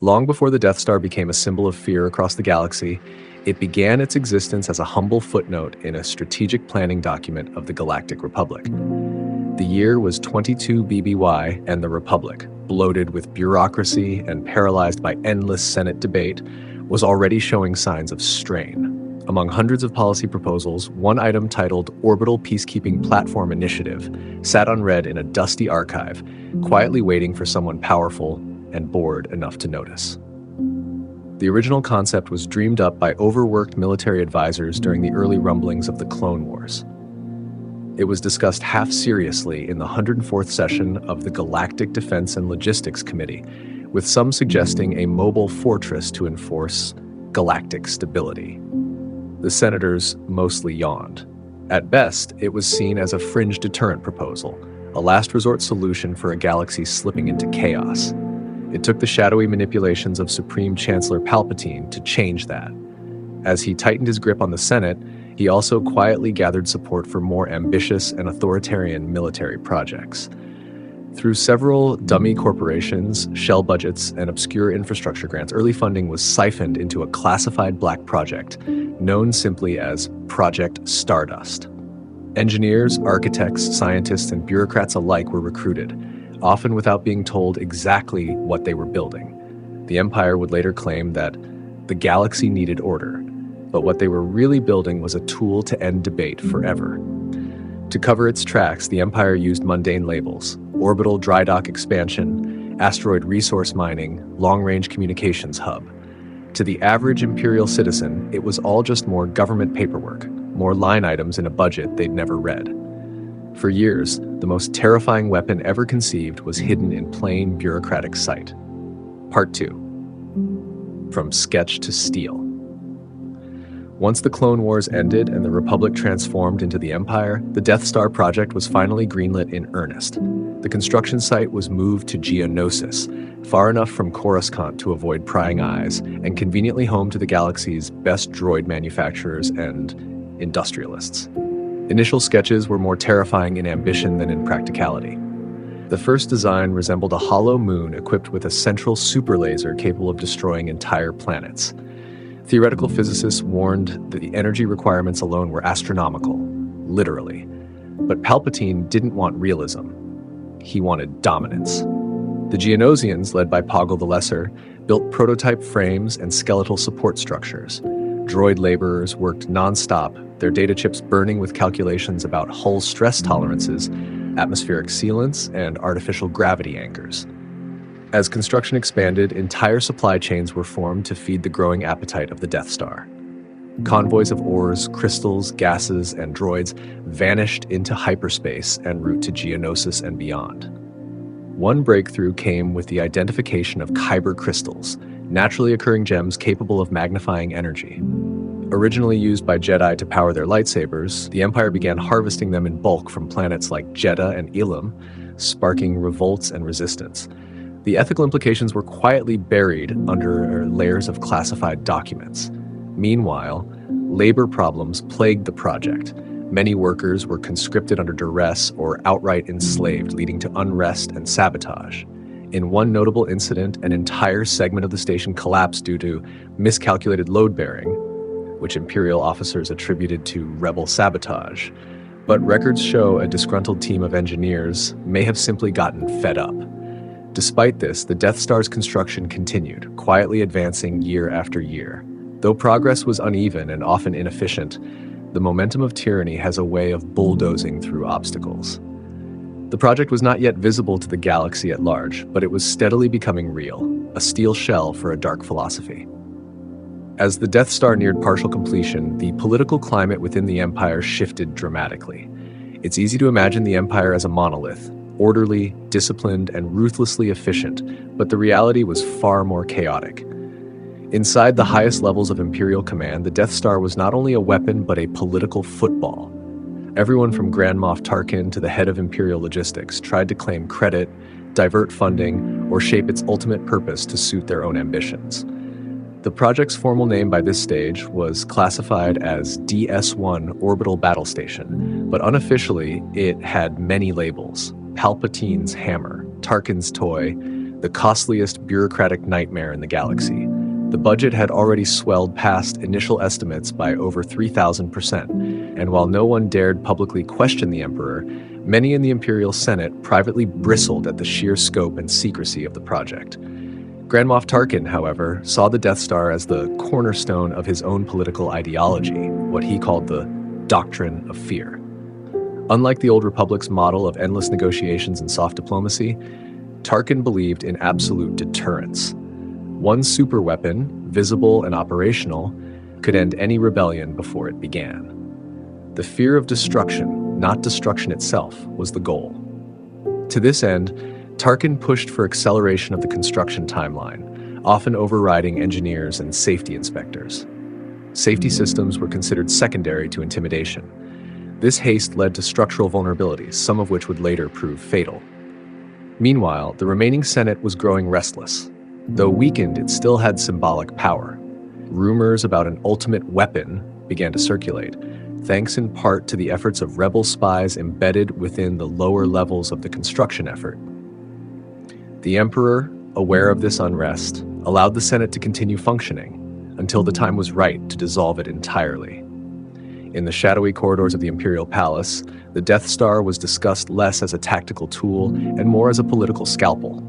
Long before the Death Star became a symbol of fear across the galaxy, it began its existence as a humble footnote in a strategic planning document of the Galactic Republic. The year was 22 BBY, and the Republic, bloated with bureaucracy and paralyzed by endless Senate debate, was already showing signs of strain. Among hundreds of policy proposals, one item titled Orbital Peacekeeping Platform Initiative sat unread in a dusty archive, quietly waiting for someone powerful and bored enough to notice. The original concept was dreamed up by overworked military advisors during the early rumblings of the Clone Wars. It was discussed half seriously in the 104th session of the Galactic Defense and Logistics Committee, with some suggesting a mobile fortress to enforce galactic stability. The senators mostly yawned. At best, it was seen as a fringe deterrent proposal, a last resort solution for a galaxy slipping into chaos. It took the shadowy manipulations of Supreme Chancellor Palpatine to change that. As he tightened his grip on the Senate, he also quietly gathered support for more ambitious and authoritarian military projects. Through several dummy corporations, shell budgets, and obscure infrastructure grants, early funding was siphoned into a classified black project known simply as Project Stardust. Engineers, architects, scientists, and bureaucrats alike were recruited, often without being told exactly what they were building. The Empire would later claim that the galaxy needed order, but what they were really building was a tool to end debate forever. To cover its tracks, the Empire used mundane labels: orbital dry dock expansion, asteroid resource mining, long-range communications hub. To the average Imperial citizen, it was all just more government paperwork, more line items in a budget they'd never read. For years, the most terrifying weapon ever conceived was hidden in plain bureaucratic sight. Part 2. From Sketch to Steel. Once the Clone Wars ended and the Republic transformed into the Empire, the Death Star project was finally greenlit in earnest. The construction site was moved to Geonosis, far enough from Coruscant to avoid prying eyes, and conveniently home to the galaxy's best droid manufacturers and industrialists. Initial sketches were more terrifying in ambition than in practicality. The first design resembled a hollow moon equipped with a central superlaser capable of destroying entire planets. Theoretical physicists warned that the energy requirements alone were astronomical, literally. But Palpatine didn't want realism. He wanted dominance. The Geonosians, led by Poggle the Lesser, built prototype frames and skeletal support structures. Droid laborers worked non-stop, their data chips burning with calculations about hull stress tolerances, atmospheric sealants, and artificial gravity anchors. As construction expanded, entire supply chains were formed to feed the growing appetite of the Death Star. Convoys of ores, crystals, gases, and droids vanished into hyperspace en route to Geonosis and beyond. One breakthrough came with the identification of kyber crystals, naturally occurring gems capable of magnifying energy. Originally used by Jedi to power their lightsabers, the Empire began harvesting them in bulk from planets like Jedha and Elam, sparking revolts and resistance. The ethical implications were quietly buried under layers of classified documents. Meanwhile, labor problems plagued the project. Many workers were conscripted under duress or outright enslaved, leading to unrest and sabotage. In one notable incident, an entire segment of the station collapsed due to miscalculated load bearing, which Imperial officers attributed to rebel sabotage. But records show a disgruntled team of engineers may have simply gotten fed up. Despite this, the Death Star's construction continued, quietly advancing year after year. Though progress was uneven and often inefficient, the momentum of tyranny has a way of bulldozing through obstacles. The project was not yet visible to the galaxy at large, but it was steadily becoming real, a steel shell for a dark philosophy. As the Death Star neared partial completion, the political climate within the Empire shifted dramatically. It's easy to imagine the Empire as a monolith, orderly, disciplined, and ruthlessly efficient, but the reality was far more chaotic. Inside the highest levels of Imperial command, the Death Star was not only a weapon but a political football. Everyone from Grand Moff Tarkin to the head of Imperial logistics tried to claim credit, divert funding, or shape its ultimate purpose to suit their own ambitions. The project's formal name by this stage was classified as DS-1 Orbital Battle Station, but unofficially it had many labels: Palpatine's Hammer, Tarkin's Toy, the costliest bureaucratic nightmare in the galaxy. The budget had already swelled past initial estimates by over 3,000%, and while no one dared publicly question the Emperor, many in the Imperial Senate privately bristled at the sheer scope and secrecy of the project. Grand Moff Tarkin, however, saw the Death Star as the cornerstone of his own political ideology, what he called the doctrine of fear. Unlike the Old Republic's model of endless negotiations and soft diplomacy, Tarkin believed in absolute deterrence. One superweapon, visible and operational, could end any rebellion before it began. The fear of destruction, not destruction itself, was the goal. To this end, Tarkin pushed for acceleration of the construction timeline, often overriding engineers and safety inspectors. Safety systems were considered secondary to intimidation. This haste led to structural vulnerabilities, some of which would later prove fatal. Meanwhile, the remaining Senate was growing restless. Though weakened, it still had symbolic power. Rumors about an ultimate weapon began to circulate, thanks in part to the efforts of rebel spies embedded within the lower levels of the construction effort. The Emperor, aware of this unrest, allowed the Senate to continue functioning until the time was right to dissolve it entirely. In the shadowy corridors of the Imperial Palace, the Death Star was discussed less as a tactical tool and more as a political scalpel.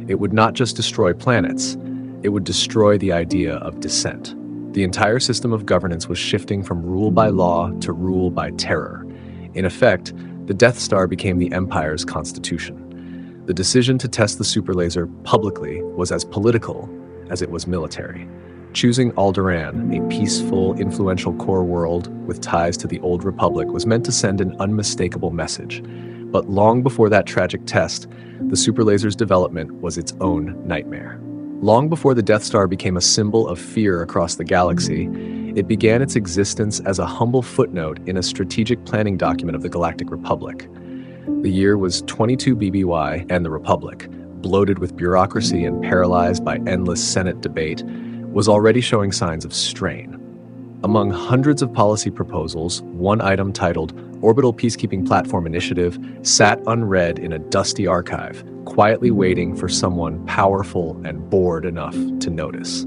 It would not just destroy planets, it would destroy the idea of dissent. The entire system of governance was shifting from rule by law to rule by terror. In effect, the Death Star became the Empire's constitution. The decision to test the superlaser publicly was as political as it was military. Choosing Alderaan, a peaceful, influential core world with ties to the Old Republic, was meant to send an unmistakable message. But long before that tragic test, the superlaser's development was its own nightmare. Long before the Death Star became a symbol of fear across the galaxy, it began its existence as a humble footnote in a strategic planning document of the Galactic Republic. The year was 22 BBY, and the Republic, bloated with bureaucracy and paralyzed by endless Senate debate, was already showing signs of strain. Among hundreds of policy proposals, one item titled Orbital Peacekeeping Platform Initiative sat unread in a dusty archive, quietly waiting for someone powerful and bored enough to notice.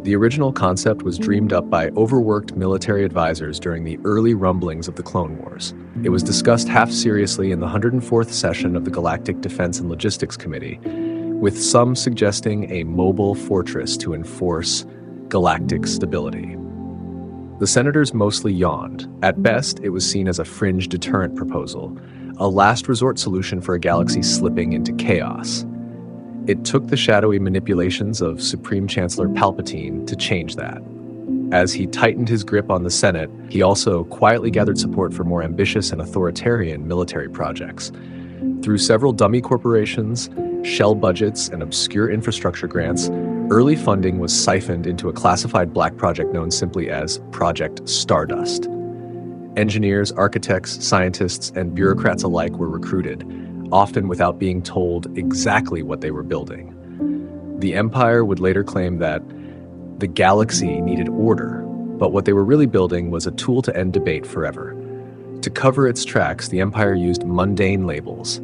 The original concept was dreamed up by overworked military advisors during the early rumblings of the Clone Wars. It was discussed half seriously in the 104th session of the Galactic Defense and Logistics Committee, with some suggesting a mobile fortress to enforce galactic stability. The senators mostly yawned. At best, it was seen as a fringe deterrent proposal, a last resort solution for a galaxy slipping into chaos. It took the shadowy manipulations of Supreme Chancellor Palpatine to change that. As he tightened his grip on the Senate, he also quietly gathered support for more ambitious and authoritarian military projects. Through several dummy corporations, shell budgets, and obscure infrastructure grants, early funding was siphoned into a classified black project known simply as Project Stardust. Engineers, architects, scientists, and bureaucrats alike were recruited, often without being told exactly what they were building. The Empire would later claim that the galaxy needed order, but what they were really building was a tool to end debate forever. To cover its tracks, the Empire used mundane labels: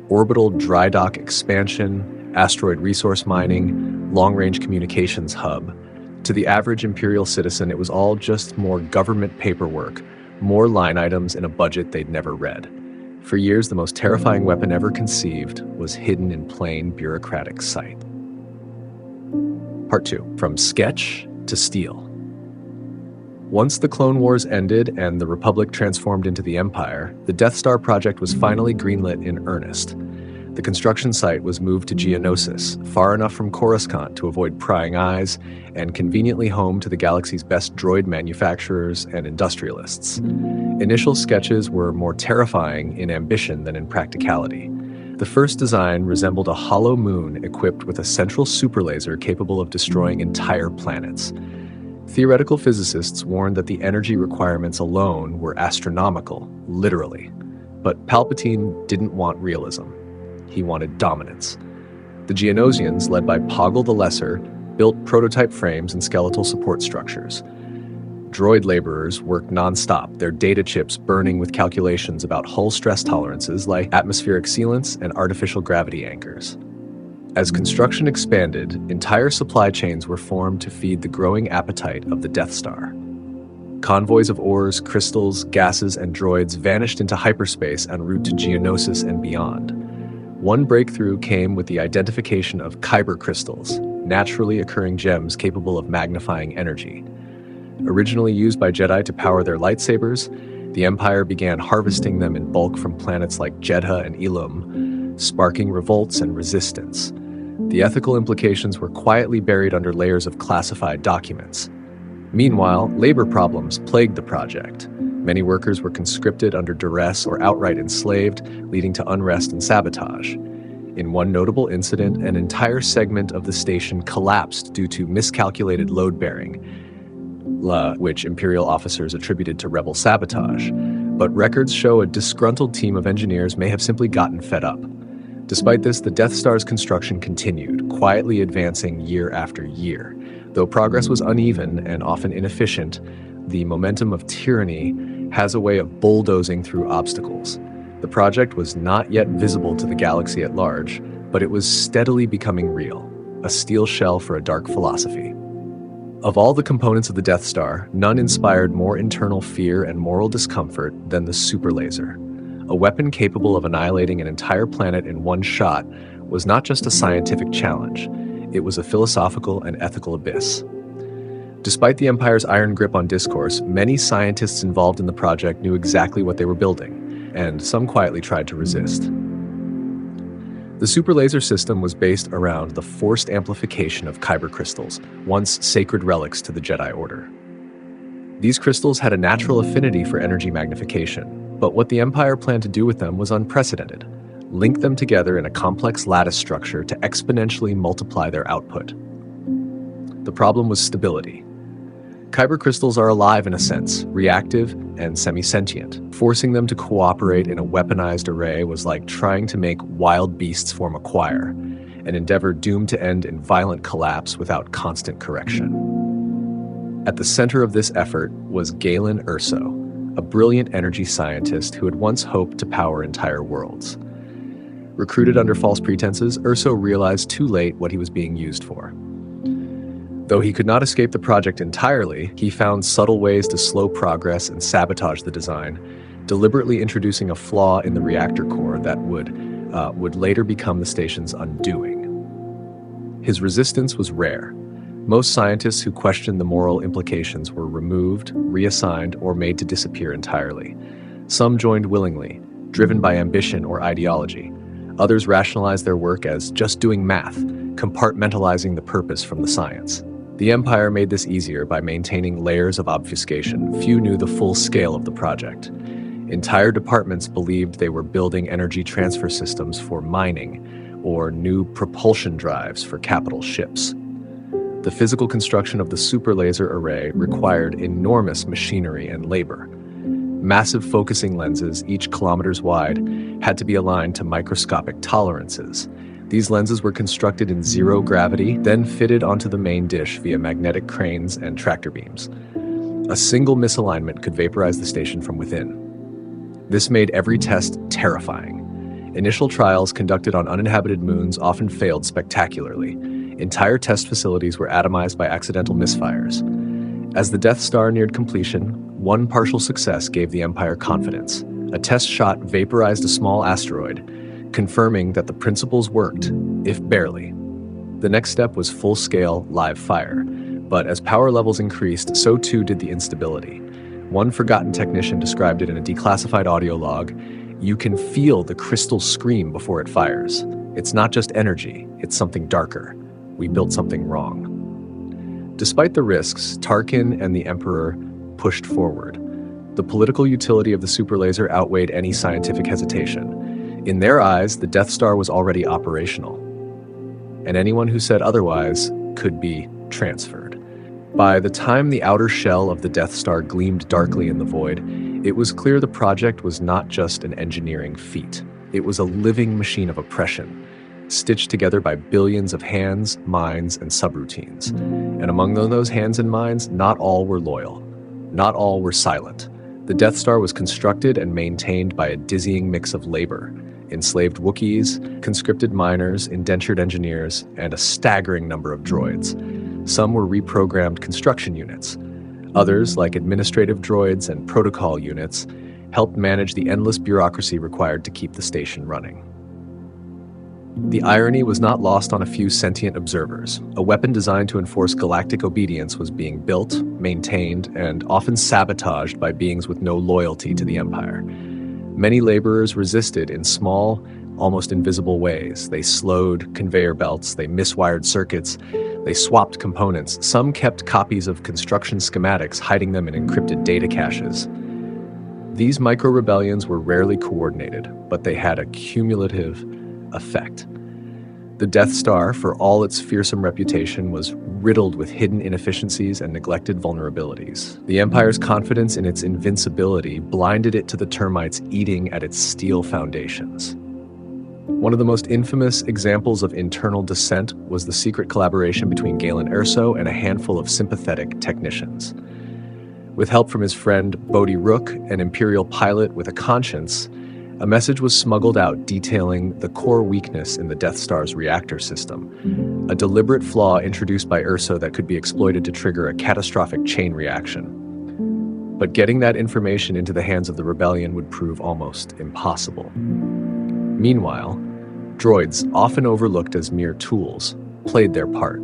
orbital dry dock expansion, asteroid resource mining, long-range communications hub. To the average Imperial citizen, it was all just more government paperwork, more line items in a budget they'd never read. For years, the most terrifying weapon ever conceived was hidden in plain bureaucratic sight. Part 2. From sketch to steel. Once the Clone Wars ended and the Republic transformed into the Empire, the Death Star project was finally greenlit in earnest. The construction site was moved to Geonosis, far enough from Coruscant to avoid prying eyes, and conveniently home to the galaxy's best droid manufacturers and industrialists. Initial sketches were more terrifying in ambition than in practicality. The first design resembled a hollow moon equipped with a central superlaser capable of destroying entire planets. Theoretical physicists warned that the energy requirements alone were astronomical, literally. But Palpatine didn't want realism. He wanted dominance. The Geonosians, led by Poggle the Lesser, built prototype frames and skeletal support structures. Droid laborers worked non-stop, their data chips burning with calculations about hull stress tolerances like atmospheric sealants and artificial gravity anchors. As construction expanded, entire supply chains were formed to feed the growing appetite of the Death Star. Convoys of ores, crystals, gases, and droids vanished into hyperspace en route to Geonosis and beyond. One breakthrough came with the identification of kyber crystals, naturally occurring gems capable of magnifying energy. Originally used by Jedi to power their lightsabers, the Empire began harvesting them in bulk from planets like Jedha and Ilum, sparking revolts and resistance. The ethical implications were quietly buried under layers of classified documents. Meanwhile, labor problems plagued the project. Many workers were conscripted under duress or outright enslaved, leading to unrest and sabotage. In one notable incident, an entire segment of the station collapsed due to miscalculated load-bearing, which Imperial officers attributed to rebel sabotage. But records show a disgruntled team of engineers may have simply gotten fed up. Despite this, the Death Star's construction continued, quietly advancing year after year. Though progress was uneven and often inefficient, the momentum of tyranny has a way of bulldozing through obstacles. The project was not yet visible to the galaxy at large, but it was steadily becoming real, a steel shell for a dark philosophy. Of all the components of the Death Star, none inspired more internal fear and moral discomfort than the super laser. A weapon capable of annihilating an entire planet in one shot was not just a scientific challenge, it was a philosophical and ethical abyss. Despite the Empire's iron grip on discourse, many scientists involved in the project knew exactly what they were building, and some quietly tried to resist. The super laser system was based around the forced amplification of kyber crystals, once sacred relics to the Jedi Order. These crystals had a natural affinity for energy magnification, but what the Empire planned to do with them was unprecedented: link them together in a complex lattice structure to exponentially multiply their output. The problem was stability. Kyber crystals are alive in a sense, reactive and semi-sentient. Forcing them to cooperate in a weaponized array was like trying to make wild beasts form a choir, an endeavor doomed to end in violent collapse without constant correction. At the center of this effort was Galen Erso, a brilliant energy scientist who had once hoped to power entire worlds. Recruited under false pretenses, Erso realized too late what he was being used for. Though he could not escape the project entirely, he found subtle ways to slow progress and sabotage the design, deliberately introducing a flaw in the reactor core that would later become the station's undoing. His resistance was rare. Most scientists who questioned the moral implications were removed, reassigned, or made to disappear entirely. Some joined willingly, driven by ambition or ideology. Others rationalized their work as just doing math, compartmentalizing the purpose from the science. The Empire made this easier by maintaining layers of obfuscation. Few knew the full scale of the project. Entire departments believed they were building energy transfer systems for mining, or new propulsion drives for capital ships. The physical construction of the super laser array required enormous machinery and labor. Massive focusing lenses, each kilometers wide, had to be aligned to microscopic tolerances. These lenses were constructed in zero gravity, then fitted onto the main dish via magnetic cranes and tractor beams. A single misalignment could vaporize the station from within. This made every test terrifying. Initial trials conducted on uninhabited moons often failed spectacularly. Entire test facilities were atomized by accidental misfires. As the Death Star neared completion, one partial success gave the Empire confidence. A test shot vaporized a small asteroid, confirming that the principles worked, if barely. The next step was full-scale live fire, but as power levels increased, so too did the instability. One forgotten technician described it in a declassified audio log: "You can feel the crystal scream before it fires. It's not just energy, it's something darker. We built something wrong." Despite the risks, Tarkin and the Emperor pushed forward. The political utility of the super laser outweighed any scientific hesitation. In their eyes, the Death Star was already operational, and anyone who said otherwise could be transferred. By the time the outer shell of the Death Star gleamed darkly in the void, it was clear the project was not just an engineering feat. It was a living machine of oppression, stitched together by billions of hands, minds, and subroutines. And among those hands and minds, not all were loyal. Not all were silent. The Death Star was constructed and maintained by a dizzying mix of labor, enslaved Wookiees, conscripted miners, indentured engineers, and a staggering number of droids. Some were reprogrammed construction units. Others, like administrative droids and protocol units, helped manage the endless bureaucracy required to keep the station running. The irony was not lost on a few sentient observers. A weapon designed to enforce galactic obedience was being built, maintained, and often sabotaged by beings with no loyalty to the Empire. Many laborers resisted in small, almost invisible ways. They slowed conveyor belts, they miswired circuits, they swapped components. Some kept copies of construction schematics, hiding them in encrypted data caches. These micro-rebellions were rarely coordinated, but they had a cumulative effect. The Death Star, for all its fearsome reputation, was riddled with hidden inefficiencies and neglected vulnerabilities. The Empire's confidence in its invincibility blinded it to the termites eating at its steel foundations. One of the most infamous examples of internal dissent was the secret collaboration between Galen Erso and a handful of sympathetic technicians. With help from his friend Bodhi Rook, an Imperial pilot with a conscience, a message was smuggled out detailing the core weakness in the Death Star's reactor system, a deliberate flaw introduced by Erso that could be exploited to trigger a catastrophic chain reaction. But getting that information into the hands of the rebellion would prove almost impossible. Meanwhile, droids, often overlooked as mere tools, played their part.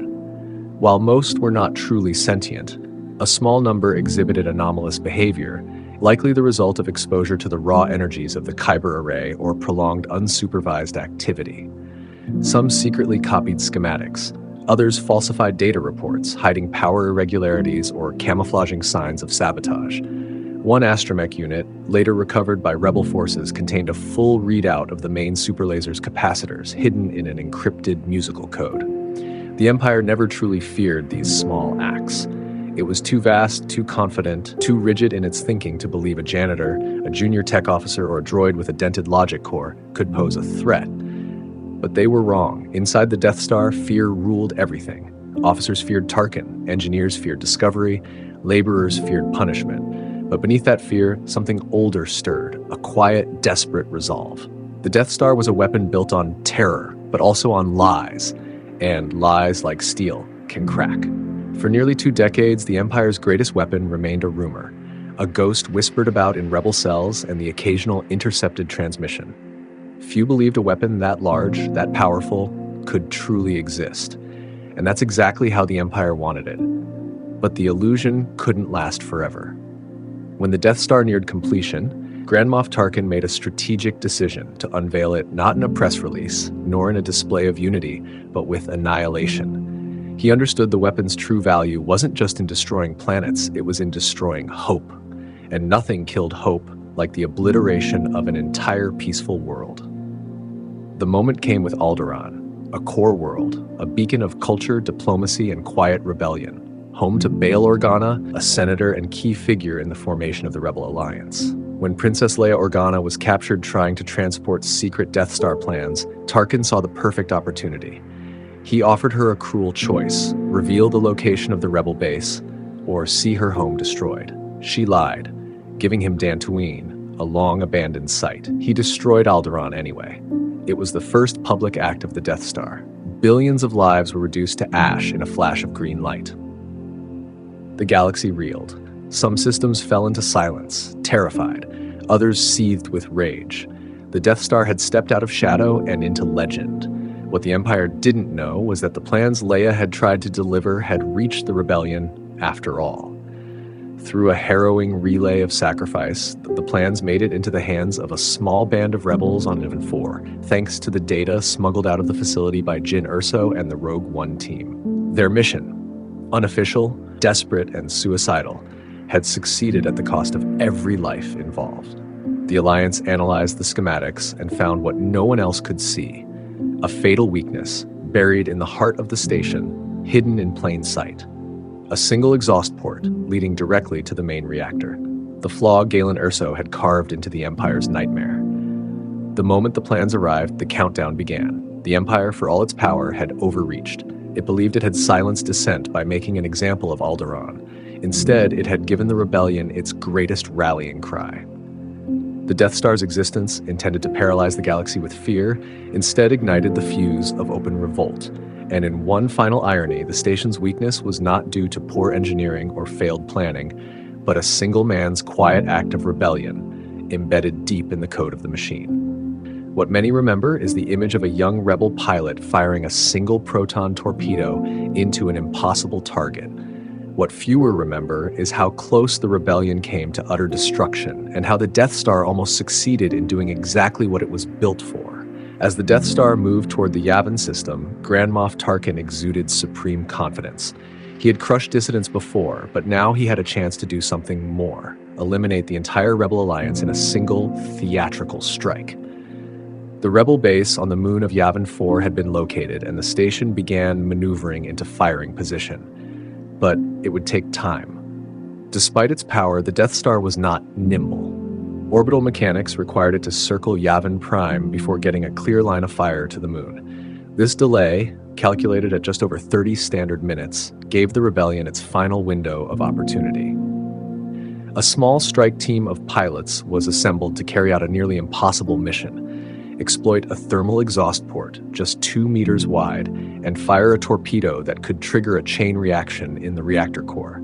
While most were not truly sentient, a small number exhibited anomalous behavior, likely the result of exposure to the raw energies of the Kyber array or prolonged unsupervised activity. Some secretly copied schematics, others falsified data reports, hiding power irregularities or camouflaging signs of sabotage. One astromech unit, later recovered by rebel forces, contained a full readout of the main superlaser's capacitors, hidden in an encrypted musical code. The Empire never truly feared these small acts. It was too vast, too confident, too rigid in its thinking to believe a janitor, a junior tech officer, or a droid with a dented logic core could pose a threat. But they were wrong. Inside the Death Star, fear ruled everything. Officers feared Tarkin, engineers feared discovery, laborers feared punishment. But beneath that fear, something older stirred, a quiet, desperate resolve. The Death Star was a weapon built on terror, but also on lies. And lies, like steel, can crack. For nearly 2 decades, the Empire's greatest weapon remained a rumor, a ghost whispered about in rebel cells and the occasional intercepted transmission. Few believed a weapon that large, that powerful, could truly exist. And that's exactly how the Empire wanted it. But the illusion couldn't last forever. When the Death Star neared completion, Grand Moff Tarkin made a strategic decision to unveil it not in a press release, nor in a display of unity, but with annihilation. He understood the weapon's true value wasn't just in destroying planets, it was in destroying hope. And nothing killed hope like the obliteration of an entire peaceful world. The moment came with Alderaan, a core world, a beacon of culture, diplomacy, and quiet rebellion, home to Bail Organa, a senator and key figure in the formation of the Rebel Alliance. When Princess Leia Organa was captured trying to transport secret Death Star plans, Tarkin saw the perfect opportunity. He offered her a cruel choice: reveal the location of the rebel base, or see her home destroyed. She lied, giving him Dantooine, a long-abandoned site. He destroyed Alderaan anyway. It was the first public act of the Death Star. Billions of lives were reduced to ash in a flash of green light. The galaxy reeled. Some systems fell into silence, terrified. Others seethed with rage. The Death Star had stepped out of shadow and into legend. What the Empire didn't know was that the plans Leia had tried to deliver had reached the rebellion after all. Through a harrowing relay of sacrifice, the plans made it into the hands of a small band of rebels on Yavin 4, thanks to the data smuggled out of the facility by Jyn Erso and the Rogue One team. Their mission, unofficial, desperate, and suicidal, had succeeded at the cost of every life involved. The Alliance analyzed the schematics and found what no one else could see: a fatal weakness buried in the heart of the station, hidden in plain sight. A single exhaust port leading directly to the main reactor. The flaw Galen Erso had carved into the Empire's nightmare. The moment the plans arrived, the countdown began. The Empire, for all its power, had overreached. It believed it had silenced dissent by making an example of Alderaan. Instead, it had given the rebellion its greatest rallying cry. The Death Star's existence, intended to paralyze the galaxy with fear, instead ignited the fuse of open revolt. And in one final irony, the station's weakness was not due to poor engineering or failed planning, but a single man's quiet act of rebellion, embedded deep in the code of the machine. What many remember is the image of a young rebel pilot firing a single proton torpedo into an impossible target. What fewer remember is how close the rebellion came to utter destruction, and how the Death Star almost succeeded in doing exactly what it was built for. As the Death Star moved toward the Yavin system, Grand Moff Tarkin exuded supreme confidence. He had crushed dissidents before, but now he had a chance to do something more: eliminate the entire Rebel Alliance in a single, theatrical strike. The Rebel base on the moon of Yavin 4 had been located, and the station began maneuvering into firing position. But it would take time. Despite its power, the Death Star was not nimble. Orbital mechanics required it to circle Yavin Prime before getting a clear line of fire to the moon. This delay, calculated at just over 30 standard minutes, gave the rebellion its final window of opportunity. A small strike team of pilots was assembled to carry out a nearly impossible mission: exploit a thermal exhaust port just 2 meters wide and fire a torpedo that could trigger a chain reaction in the reactor core.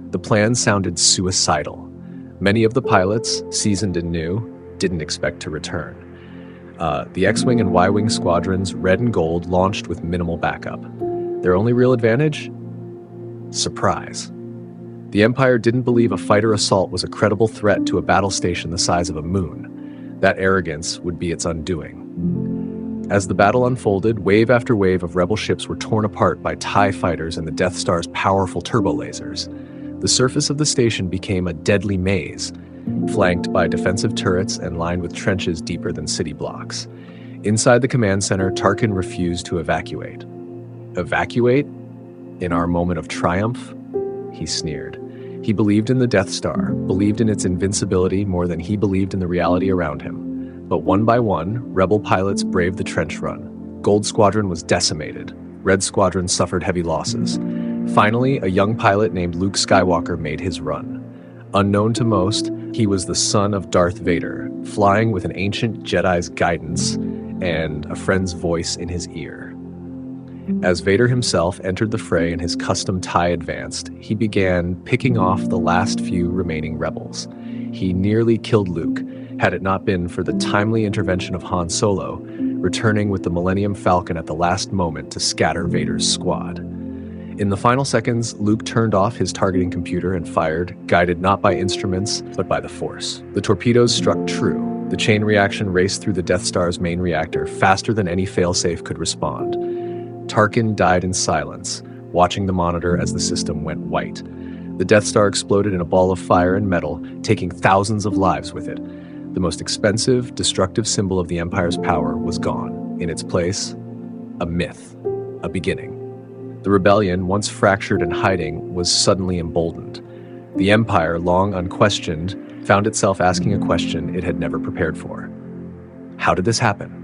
The plan sounded suicidal. Many of the pilots, seasoned and new, didn't expect to return. The X-Wing and Y-Wing squadrons, red and gold, launched with minimal backup. Their only real advantage? Surprise. The Empire didn't believe a fighter assault was a credible threat to a battle station the size of a moon. That arrogance would be its undoing. As the battle unfolded, wave after wave of Rebel ships were torn apart by TIE fighters and the Death Star's powerful turbo lasers. The surface of the station became a deadly maze, flanked by defensive turrets and lined with trenches deeper than city blocks. Inside the command center, Tarkin refused to evacuate. Evacuate? In our moment of triumph? He sneered. He believed in the Death Star, believed in its invincibility more than he believed in the reality around him. But one by one, Rebel pilots braved the trench run. Gold Squadron was decimated. Red Squadron suffered heavy losses. Finally, a young pilot named Luke Skywalker made his run. Unknown to most, he was the son of Darth Vader, flying with an ancient Jedi's guidance and a friend's voice in his ear. As Vader himself entered the fray in his custom TIE Advanced, he began picking off the last few remaining rebels. He nearly killed Luke, had it not been for the timely intervention of Han Solo, returning with the Millennium Falcon at the last moment to scatter Vader's squad. In the final seconds, Luke turned off his targeting computer and fired, guided not by instruments, but by the Force. The torpedoes struck true. The chain reaction raced through the Death Star's main reactor faster than any failsafe could respond. Tarkin died in silence, watching the monitor as the system went white. The Death Star exploded in a ball of fire and metal, taking thousands of lives with it. The most expensive, destructive symbol of the Empire's power was gone. In its place, a myth, a beginning. The rebellion, once fractured and hiding, was suddenly emboldened. The Empire, long unquestioned, found itself asking a question it had never prepared for. How did this happen?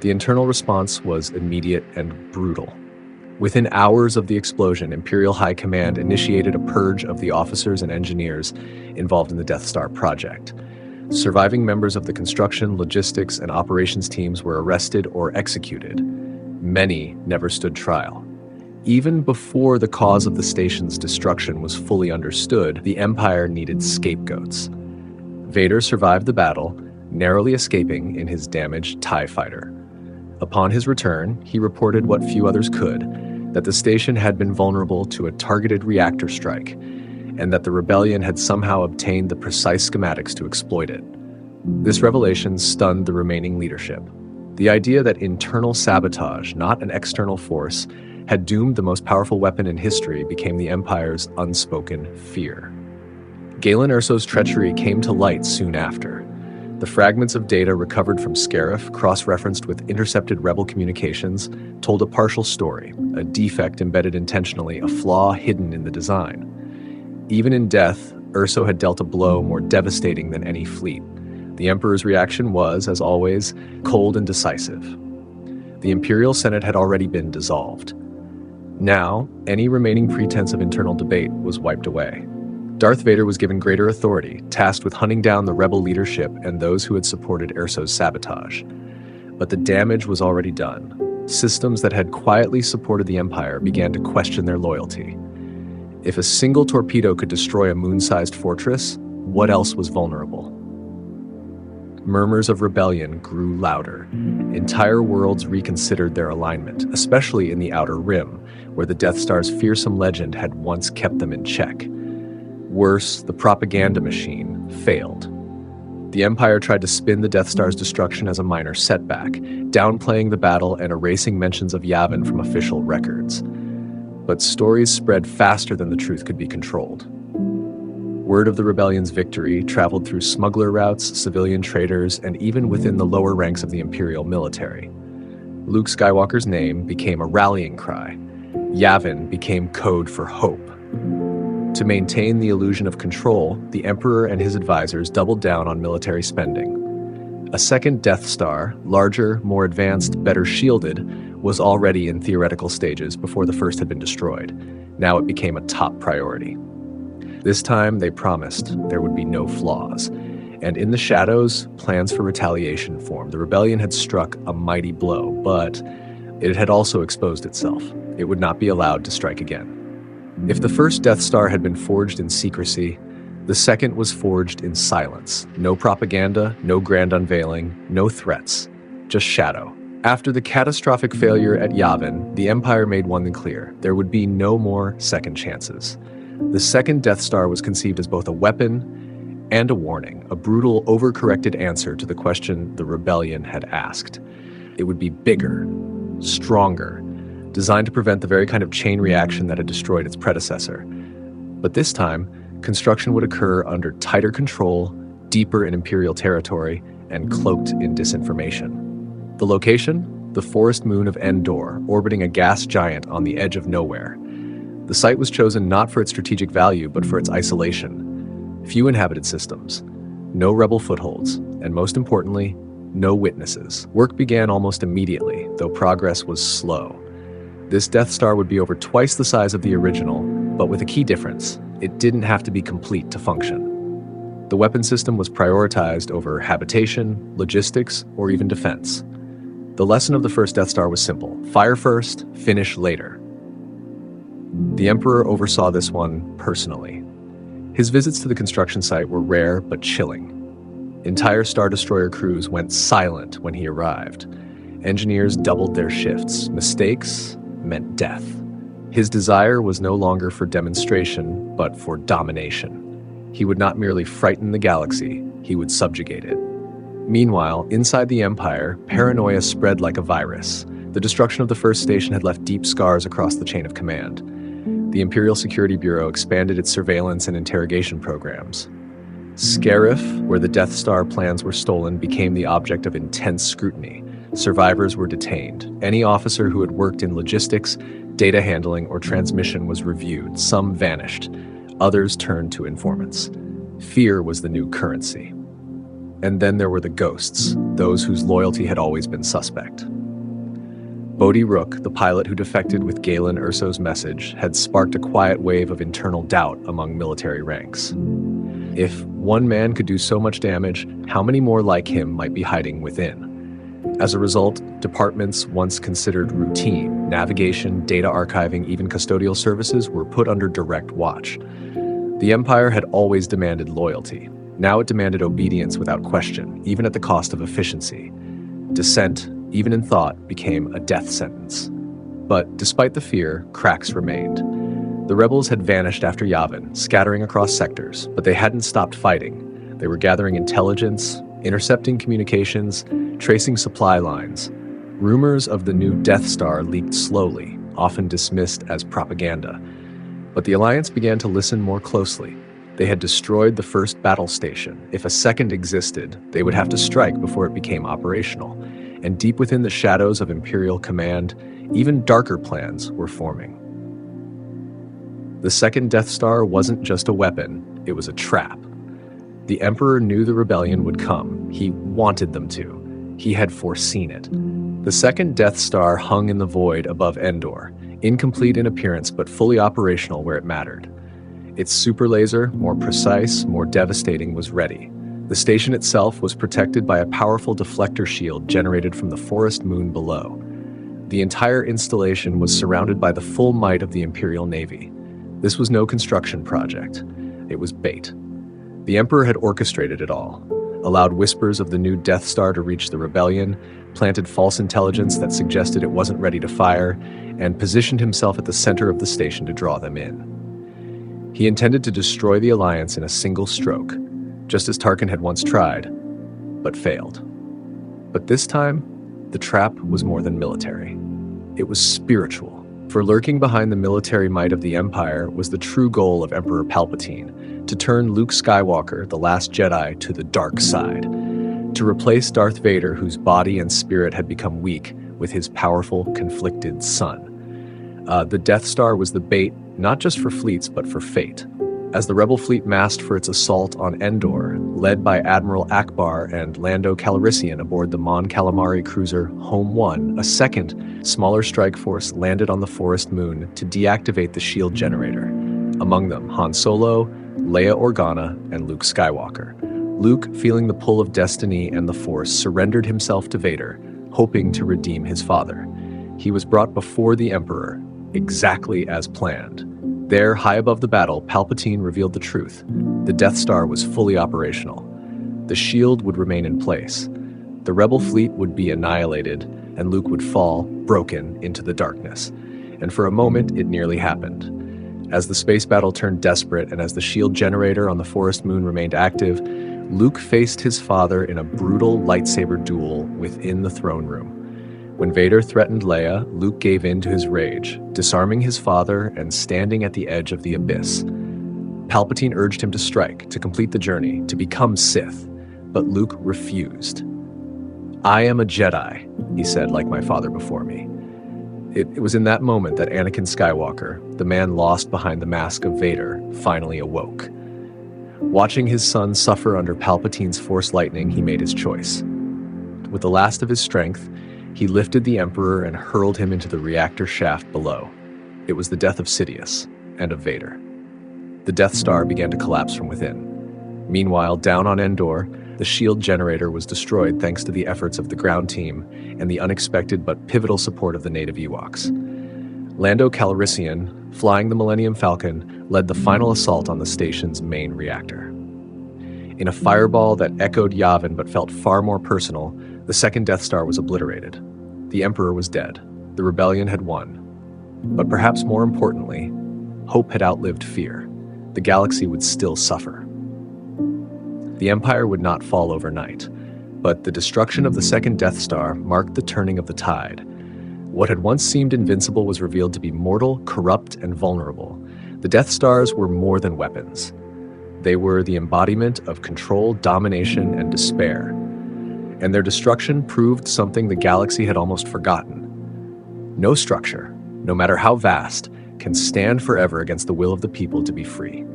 The internal response was immediate and brutal. Within hours of the explosion, Imperial High Command initiated a purge of the officers and engineers involved in the Death Star project. Surviving members of the construction, logistics, and operations teams were arrested or executed. Many never stood trial. Even before the cause of the station's destruction was fully understood, the Empire needed scapegoats. Vader survived the battle, narrowly escaping in his damaged TIE fighter. Upon his return, he reported what few others could, that the station had been vulnerable to a targeted reactor strike, and that the rebellion had somehow obtained the precise schematics to exploit it. This revelation stunned the remaining leadership. The idea that internal sabotage, not an external force, had doomed the most powerful weapon in history became the Empire's unspoken fear. Galen Erso's treachery came to light soon after. The fragments of data recovered from Scarif, cross-referenced with intercepted Rebel communications, told a partial story, a defect embedded intentionally, a flaw hidden in the design. Even in death, Erso had dealt a blow more devastating than any fleet. The Emperor's reaction was, as always, cold and decisive. The Imperial Senate had already been dissolved. Now, any remaining pretense of internal debate was wiped away. Darth Vader was given greater authority, tasked with hunting down the rebel leadership and those who had supported Erso's sabotage. But the damage was already done. Systems that had quietly supported the Empire began to question their loyalty. If a single torpedo could destroy a moon-sized fortress, what else was vulnerable? Murmurs of rebellion grew louder. Entire worlds reconsidered their alignment, especially in the Outer Rim, where the Death Star's fearsome legend had once kept them in check. Worse, the propaganda machine failed. The Empire tried to spin the Death Star's destruction as a minor setback, downplaying the battle and erasing mentions of Yavin from official records. But stories spread faster than the truth could be controlled. Word of the rebellion's victory traveled through smuggler routes, civilian traders, and even within the lower ranks of the Imperial military. Luke Skywalker's name became a rallying cry. Yavin became code for hope. To maintain the illusion of control, the Emperor and his advisors doubled down on military spending. A second Death Star, larger, more advanced, better shielded, was already in theoretical stages before the first had been destroyed. Now it became a top priority. This time, they promised there would be no flaws. And in the shadows, plans for retaliation formed. The rebellion had struck a mighty blow, but it had also exposed itself. It would not be allowed to strike again. If the first Death Star had been forged in secrecy, the second was forged in silence. No propaganda, no grand unveiling, no threats, just shadow. After the catastrophic failure at Yavin, the Empire made one thing clear: there would be no more second chances. The second Death Star was conceived as both a weapon and a warning, a brutal, overcorrected answer to the question the rebellion had asked. It would be bigger, stronger, designed to prevent the very kind of chain reaction that had destroyed its predecessor. But this time, construction would occur under tighter control, deeper in Imperial territory, and cloaked in disinformation. The location? The forest moon of Endor, orbiting a gas giant on the edge of nowhere. The site was chosen not for its strategic value, but for its isolation. Few inhabited systems, no rebel footholds, and most importantly, no witnesses. Work began almost immediately, though progress was slow. This Death Star would be over twice the size of the original, but with a key difference: it didn't have to be complete to function. The weapon system was prioritized over habitation, logistics, or even defense. The lesson of the first Death Star was simple: fire first, finish later. The Emperor oversaw this one personally. His visits to the construction site were rare but chilling. Entire Star Destroyer crews went silent when he arrived. Engineers doubled their shifts. Mistakes meant death. His desire was no longer for demonstration, but for domination. He would not merely frighten the galaxy, he would subjugate it. Meanwhile, inside the Empire, paranoia spread like a virus. The destruction of the first station had left deep scars across the chain of command. The Imperial Security Bureau expanded its surveillance and interrogation programs. Scarif, where the Death Star plans were stolen, became the object of intense scrutiny. Survivors were detained. Any officer who had worked in logistics, data handling, or transmission was reviewed. Some vanished. Others turned to informants. Fear was the new currency. And then there were the ghosts, those whose loyalty had always been suspect. Bodhi Rook, the pilot who defected with Galen Erso's message, had sparked a quiet wave of internal doubt among military ranks. If one man could do so much damage, how many more like him might be hiding within? As a result, departments once considered routine, navigation, data archiving, even custodial services, were put under direct watch. The Empire had always demanded loyalty. Now it demanded obedience without question, even at the cost of efficiency. Dissent, even in thought, became a death sentence. But despite the fear, cracks remained. The rebels had vanished after Yavin, scattering across sectors, but they hadn't stopped fighting. They were gathering intelligence, intercepting communications, tracing supply lines. Rumors of the new Death Star leaked slowly, often dismissed as propaganda. But the Alliance began to listen more closely. They had destroyed the first battle station. If a second existed, they would have to strike before it became operational. And deep within the shadows of Imperial command, even darker plans were forming. The second Death Star wasn't just a weapon, it was a trap. The Emperor knew the rebellion would come. He wanted them to. He had foreseen it. The second Death Star hung in the void above Endor, incomplete in appearance but fully operational where it mattered. Its super laser, more precise, more devastating, was ready. The station itself was protected by a powerful deflector shield generated from the forest moon below. The entire installation was surrounded by the full might of the Imperial Navy. This was no construction project. It was bait. The Emperor had orchestrated it all, allowed whispers of the new Death Star to reach the rebellion, planted false intelligence that suggested it wasn't ready to fire, and positioned himself at the center of the station to draw them in. He intended to destroy the Alliance in a single stroke, just as Tarkin had once tried, but failed. But this time, the trap was more than military. It was spiritual. For lurking behind the military might of the Empire was the true goal of Emperor Palpatine, to turn Luke Skywalker, the last Jedi, to the dark side, to replace Darth Vader, whose body and spirit had become weak, with his powerful, conflicted son. The Death Star was the bait, not just for fleets, but for fate. As the Rebel fleet massed for its assault on Endor, led by Admiral Akbar and Lando Calrissian aboard the Mon Calamari cruiser Home 1, a second, smaller strike force landed on the forest moon to deactivate the shield generator. Among them, Han Solo, Leia Organa, and Luke Skywalker. Luke, feeling the pull of destiny and the Force, surrendered himself to Vader, hoping to redeem his father. He was brought before the Emperor, exactly as planned. There, high above the battle, Palpatine revealed the truth. The Death Star was fully operational. The shield would remain in place. The Rebel fleet would be annihilated, and Luke would fall, broken, into the darkness. And for a moment, it nearly happened. As the space battle turned desperate and as the shield generator on the forest moon remained active, Luke faced his father in a brutal lightsaber duel within the throne room. When Vader threatened Leia, Luke gave in to his rage, disarming his father and standing at the edge of the abyss. Palpatine urged him to strike, to complete the journey, to become Sith, but Luke refused. "I am a Jedi," he said, "like my father before me." It was in that moment that Anakin Skywalker, the man lost behind the mask of Vader, finally awoke. Watching his son suffer under Palpatine's Force lightning, he made his choice. With the last of his strength, he lifted the Emperor and hurled him into the reactor shaft below. It was the death of Sidious and of Vader. The Death Star began to collapse from within. Meanwhile, down on Endor, the shield generator was destroyed thanks to the efforts of the ground team and the unexpected but pivotal support of the native Ewoks. Lando Calrissian, flying the Millennium Falcon, led the final assault on the station's main reactor. In a fireball that echoed Yavin but felt far more personal, the second Death Star was obliterated. The Emperor was dead. The rebellion had won. But perhaps more importantly, hope had outlived fear. The galaxy would still suffer. The Empire would not fall overnight, but the destruction of the second Death Star marked the turning of the tide. What had once seemed invincible was revealed to be mortal, corrupt, and vulnerable. The Death Stars were more than weapons. They were the embodiment of control, domination, and despair. And their destruction proved something the galaxy had almost forgotten. No structure, no matter how vast, can stand forever against the will of the people to be free.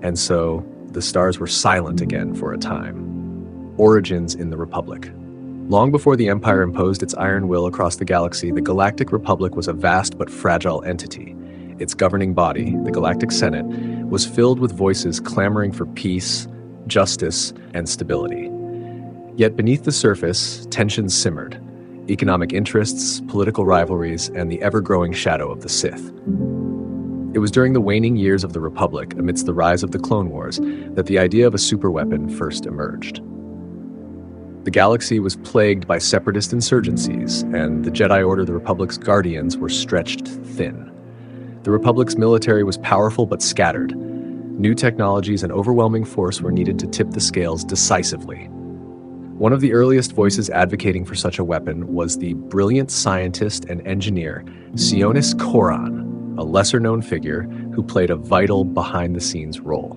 And so, the stars were silent again for a time. Origins in the Republic. Long before the Empire imposed its iron will across the galaxy, the Galactic Republic was a vast but fragile entity. Its governing body, the Galactic Senate, was filled with voices clamoring for peace, justice, and stability. Yet beneath the surface, tensions simmered. Economic interests, political rivalries, and the ever-growing shadow of the Sith. It was during the waning years of the Republic, amidst the rise of the Clone Wars, that the idea of a superweapon first emerged. The galaxy was plagued by separatist insurgencies, and the Jedi Order, the Republic's guardians, were stretched thin. The Republic's military was powerful but scattered. New technologies and overwhelming force were needed to tip the scales decisively. One of the earliest voices advocating for such a weapon was the brilliant scientist and engineer Sionis Koran, a lesser-known figure who played a vital behind-the-scenes role.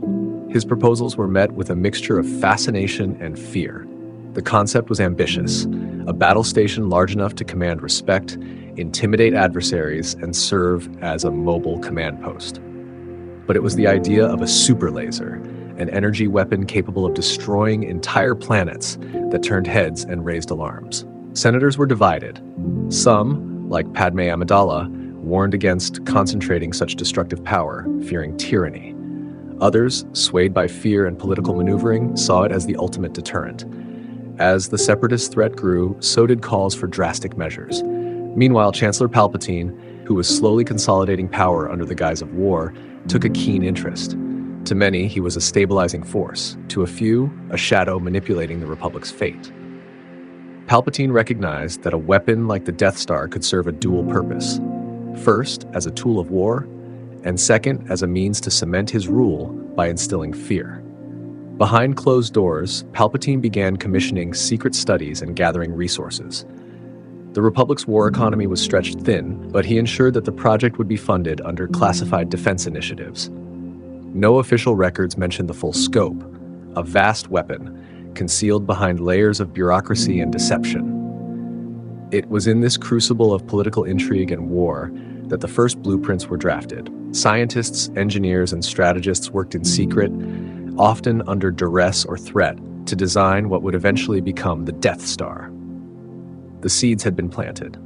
His proposals were met with a mixture of fascination and fear. The concept was ambitious, a battle station large enough to command respect, intimidate adversaries, and serve as a mobile command post. But it was the idea of a super laser, an energy weapon capable of destroying entire planets, that turned heads and raised alarms. Senators were divided. Some, like Padme Amidala, warned against concentrating such destructive power, fearing tyranny. Others, swayed by fear and political maneuvering, saw it as the ultimate deterrent. As the separatist threat grew, so did calls for drastic measures. Meanwhile, Chancellor Palpatine, who was slowly consolidating power under the guise of war, took a keen interest. To many, he was a stabilizing force. To a few, a shadow manipulating the Republic's fate. Palpatine recognized that a weapon like the Death Star could serve a dual purpose. First, as a tool of war, and second, as a means to cement his rule by instilling fear. Behind closed doors, Palpatine began commissioning secret studies and gathering resources. The Republic's war economy was stretched thin, but he ensured that the project would be funded under classified defense initiatives. No official records mention the full scope, a vast weapon, concealed behind layers of bureaucracy and deception. It was in this crucible of political intrigue and war that the first blueprints were drafted. Scientists, engineers, and strategists worked in secret, often under duress or threat, to design what would eventually become the Death Star. The seeds had been planted.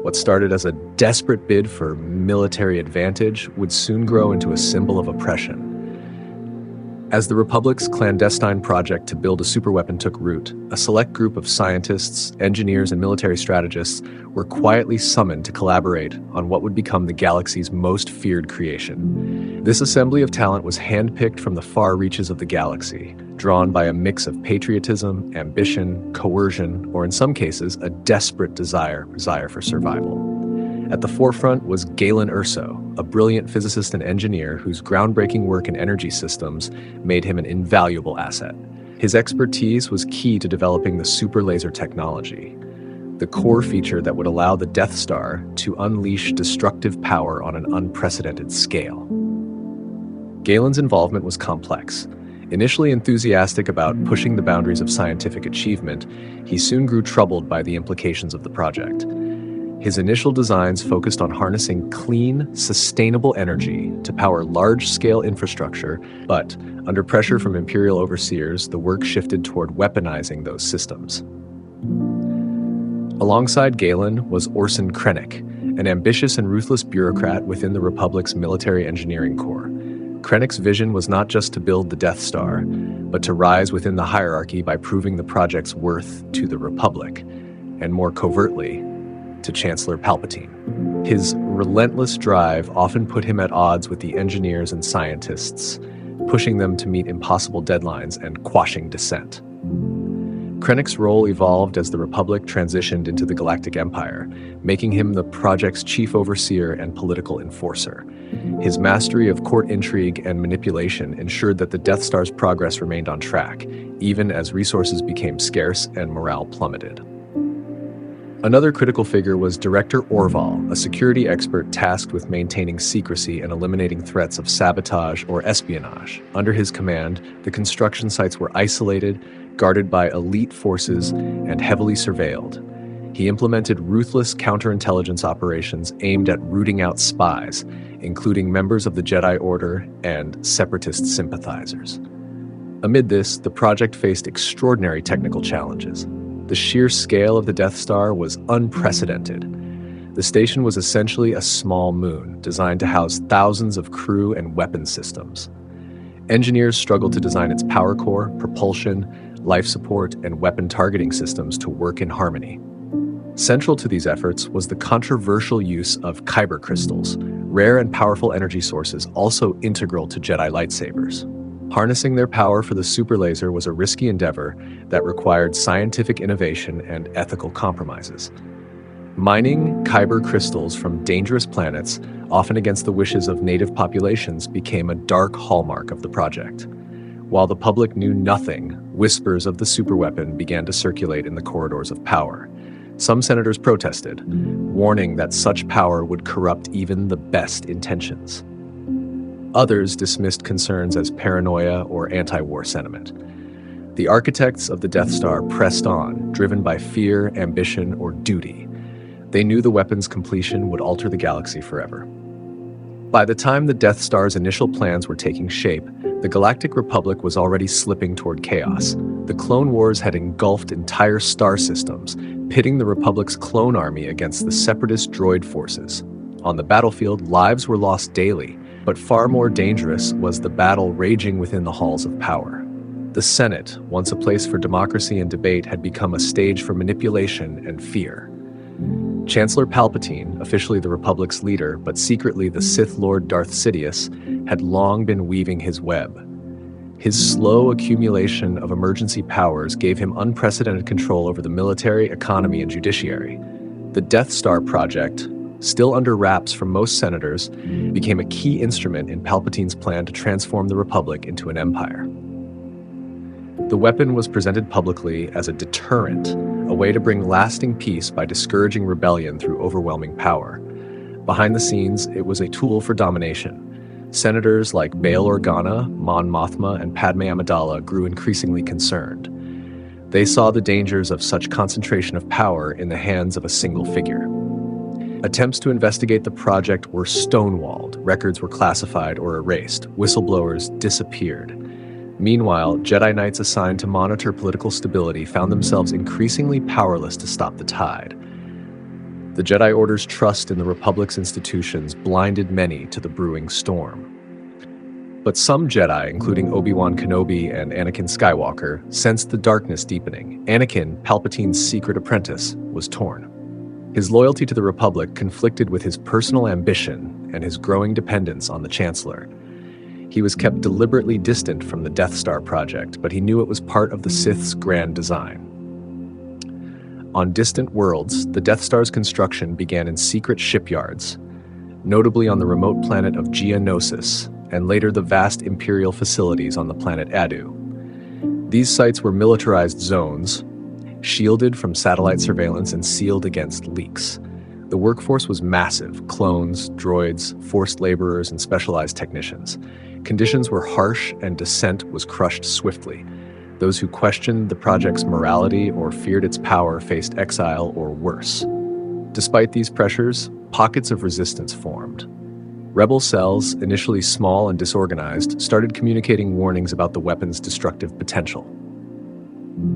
What started as a desperate bid for military advantage would soon grow into a symbol of oppression. As the Republic's clandestine project to build a superweapon took root, a select group of scientists, engineers, and military strategists were quietly summoned to collaborate on what would become the galaxy's most feared creation. This assembly of talent was handpicked from the far reaches of the galaxy, drawn by a mix of patriotism, ambition, coercion, or in some cases, a desperate desire for survival. At the forefront was Galen Erso, a brilliant physicist and engineer whose groundbreaking work in energy systems made him an invaluable asset. His expertise was key to developing the super laser technology, the core feature that would allow the Death Star to unleash destructive power on an unprecedented scale. Galen's involvement was complex. Initially enthusiastic about pushing the boundaries of scientific achievement, he soon grew troubled by the implications of the project. His initial designs focused on harnessing clean, sustainable energy to power large-scale infrastructure, but under pressure from Imperial overseers, the work shifted toward weaponizing those systems. Alongside Galen was Orson Krennic, an ambitious and ruthless bureaucrat within the Republic's military engineering corps. Krennic's vision was not just to build the Death Star, but to rise within the hierarchy by proving the project's worth to the Republic, and more covertly, to Chancellor Palpatine. His relentless drive often put him at odds with the engineers and scientists, pushing them to meet impossible deadlines and quashing dissent. Krennic's role evolved as the Republic transitioned into the Galactic Empire, making him the project's chief overseer and political enforcer. His mastery of court intrigue and manipulation ensured that the Death Star's progress remained on track, even as resources became scarce and morale plummeted. Another critical figure was Director Orval, a security expert tasked with maintaining secrecy and eliminating threats of sabotage or espionage. Under his command, the construction sites were isolated, guarded by elite forces, and heavily surveilled. He implemented ruthless counterintelligence operations aimed at rooting out spies, including members of the Jedi Order and separatist sympathizers. Amid this, the project faced extraordinary technical challenges. The sheer scale of the Death Star was unprecedented. The station was essentially a small moon, designed to house thousands of crew and weapon systems. Engineers struggled to design its power core, propulsion, life support, and weapon targeting systems to work in harmony. Central to these efforts was the controversial use of kyber crystals, rare and powerful energy sources also integral to Jedi lightsabers. Harnessing their power for the super laser was a risky endeavor that required scientific innovation and ethical compromises. Mining kyber crystals from dangerous planets, often against the wishes of native populations, became a dark hallmark of the project. While the public knew nothing, whispers of the superweapon began to circulate in the corridors of power. Some senators protested, warning that such power would corrupt even the best intentions. Others dismissed concerns as paranoia or anti-war sentiment. The architects of the Death Star pressed on, driven by fear, ambition, or duty. They knew the weapon's completion would alter the galaxy forever. By the time the Death Star's initial plans were taking shape, the Galactic Republic was already slipping toward chaos. The Clone Wars had engulfed entire star systems, pitting the Republic's clone army against the separatist droid forces. On the battlefield, lives were lost daily, but far more dangerous was the battle raging within the halls of power. The Senate, once a place for democracy and debate, had become a stage for manipulation and fear. Chancellor Palpatine, officially the Republic's leader, but secretly the Sith Lord Darth Sidious, had long been weaving his web. His slow accumulation of emergency powers gave him unprecedented control over the military, economy, and judiciary. The Death Star project, still under wraps from most senators, became a key instrument in Palpatine's plan to transform the Republic into an empire. The weapon was presented publicly as a deterrent, a way to bring lasting peace by discouraging rebellion through overwhelming power. Behind the scenes, it was a tool for domination. Senators like Bail Organa, Mon Mothma, and Padme Amidala grew increasingly concerned. They saw the dangers of such concentration of power in the hands of a single figure. Attempts to investigate the project were stonewalled, records were classified or erased, whistleblowers disappeared. Meanwhile, Jedi Knights assigned to monitor political stability found themselves increasingly powerless to stop the tide. The Jedi Order's trust in the Republic's institutions blinded many to the brewing storm. But some Jedi, including Obi-Wan Kenobi and Anakin Skywalker, sensed the darkness deepening. Anakin, Palpatine's secret apprentice, was torn. His loyalty to the Republic conflicted with his personal ambition and his growing dependence on the Chancellor. He was kept deliberately distant from the Death Star project, but he knew it was part of the Sith's grand design. On distant worlds, the Death Star's construction began in secret shipyards, notably on the remote planet of Geonosis, and later the vast Imperial facilities on the planet Adu. These sites were militarized zones, shielded from satellite surveillance and sealed against leaks. The workforce was massive: clones, droids, forced laborers, and specialized technicians. Conditions were harsh and dissent was crushed swiftly. Those who questioned the project's morality or feared its power faced exile or worse. Despite these pressures, pockets of resistance formed. Rebel cells, initially small and disorganized, started communicating warnings about the weapon's destructive potential.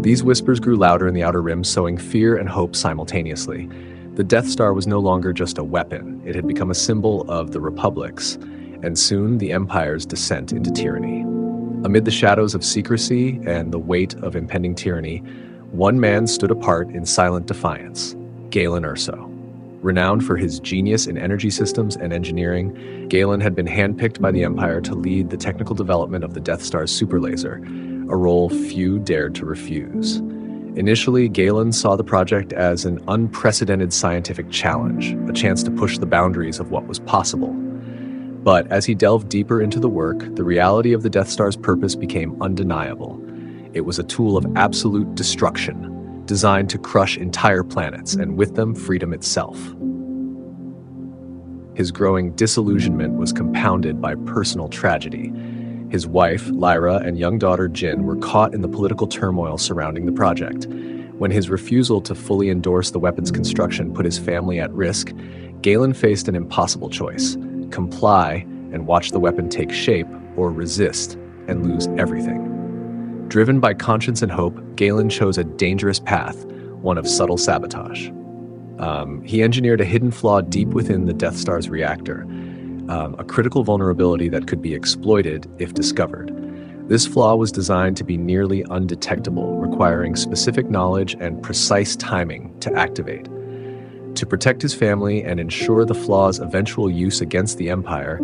These whispers grew louder in the Outer Rim, sowing fear and hope simultaneously. The Death Star was no longer just a weapon. It had become a symbol of the Republic's, and soon the Empire's descent into tyranny. Amid the shadows of secrecy and the weight of impending tyranny, one man stood apart in silent defiance: Galen Erso. Renowned for his genius in energy systems and engineering, Galen had been handpicked by the Empire to lead the technical development of the Death Star's superlaser, a role few dared to refuse. Initially, Galen saw the project as an unprecedented scientific challenge, a chance to push the boundaries of what was possible. But as he delved deeper into the work, the reality of the Death Star's purpose became undeniable. It was a tool of absolute destruction, designed to crush entire planets, and with them, freedom itself. His growing disillusionment was compounded by personal tragedy. His wife, Lyra, and young daughter, Jin, were caught in the political turmoil surrounding the project. When his refusal to fully endorse the weapon's construction put his family at risk, Galen faced an impossible choice: comply and watch the weapon take shape, or resist and lose everything. Driven by conscience and hope, Galen chose a dangerous path, one of subtle sabotage. He engineered a hidden flaw deep within the Death Star's reactor, a critical vulnerability that could be exploited if discovered. This flaw was designed to be nearly undetectable, requiring specific knowledge and precise timing to activate. To protect his family and ensure the flaw's eventual use against the Empire,